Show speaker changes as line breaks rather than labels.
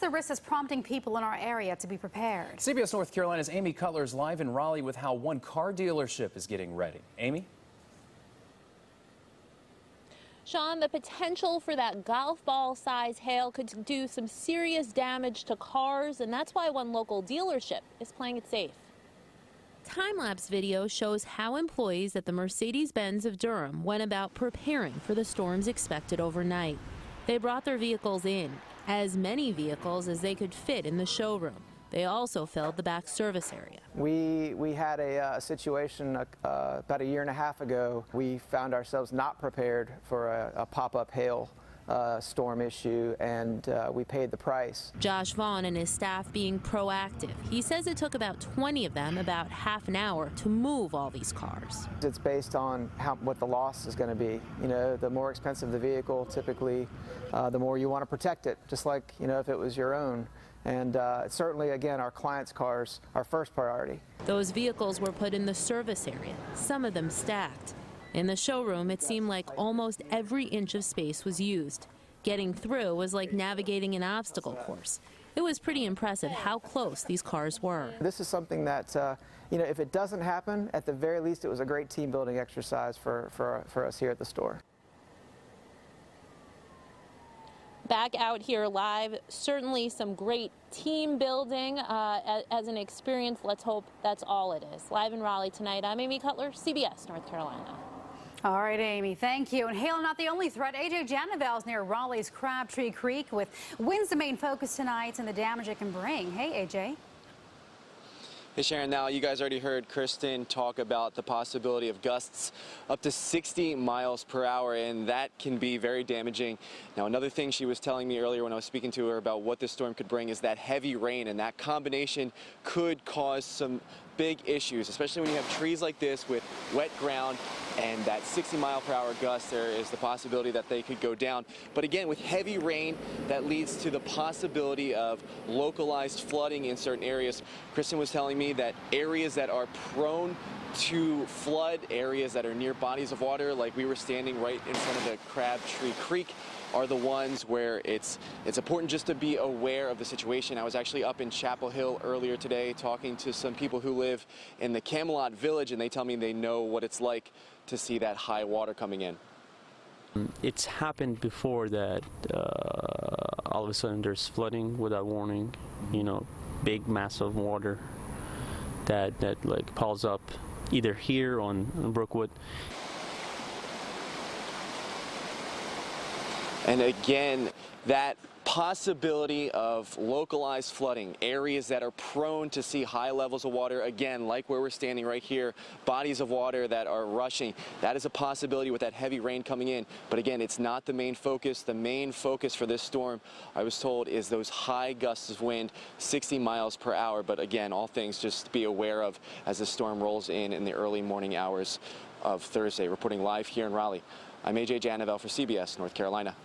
the risk that's prompting people in our area to be prepared.
CBS North Carolina's Amy Cutler is live in Raleigh with how one car dealership is getting ready. Amy?
Sean, the potential for that golf ball size hail could do some serious damage to cars, and that's why one local dealership is playing it safe. Time-lapse video shows how employees at the Mercedes-Benz of Durham went about preparing for the storms expected overnight. They brought their vehicles in, as many vehicles as they could fit in the showroom. They also filled the back service area.
We had a situation about a year and a half ago. We found ourselves not prepared for a pop-up hail storm issue, and we paid the price.
Josh Vaughn and his staff being proactive. He says it took about 20 of them about half an hour to move all these cars.
It's based on what the loss is going to be. You know, the more expensive the vehicle, typically, the more you want to protect it, just like, you know, if it was your own. And certainly, again, our clients' cars are first priority.
Those vehicles were put in the service area, some of them stacked. In the showroom, it seemed like almost every inch of space was used. Getting through was like navigating an obstacle course. It was pretty impressive how close these cars were.
This is something that, you know, if it doesn't happen, at the very least, it was a great team-building exercise for us here at the store.
Back out here live, certainly some great team building as an experience. Let's hope that's all it is. Live in Raleigh tonight, I'm Amy Cutler, CBS North Carolina.
All right, Amy, thank you. And hail not the only threat. AJ Janavel is near Raleigh's Crabtree Creek with winds the main focus tonight and the damage it can bring. Hey, AJ.
Hey Sharon, now you guys already heard Kristen talk about the possibility of gusts up to 60 miles per hour, and that can be very damaging. Now another thing she was telling me earlier when I was speaking to her about what this storm could bring is that heavy rain, and that combination could cause some big issues, especially when you have trees like this with wet ground and that 60-mile-per-hour gust. There is the possibility that they could go down. But again, with heavy rain, that leads to the possibility of localized flooding in certain areas. Kristen was telling me that areas that are prone to flood, areas that are near bodies of water, like we were standing right in front of the Crabtree Creek, are the ones where it's important just to be aware of the situation. I was actually up in Chapel Hill earlier today talking to some people who live in the Camelot Village, and they tell me they know what it's like to see that high water coming in.
It's happened before that all of a sudden there's flooding without warning, you know, big mass of water that like piles up either here on Brookwood.
And again, that possibility of localized flooding, areas that are prone to see high levels of water, again, like where we're standing right here, bodies of water that are rushing, that is a possibility with that heavy rain coming in. But again, it's not the main focus. The main focus for this storm, I was told, is those high gusts of wind, 60 miles per hour. But again, all things just to be aware of as the storm rolls in the early morning hours of Thursday. Reporting live here in Raleigh, I'm AJ Janavel for CBS North Carolina.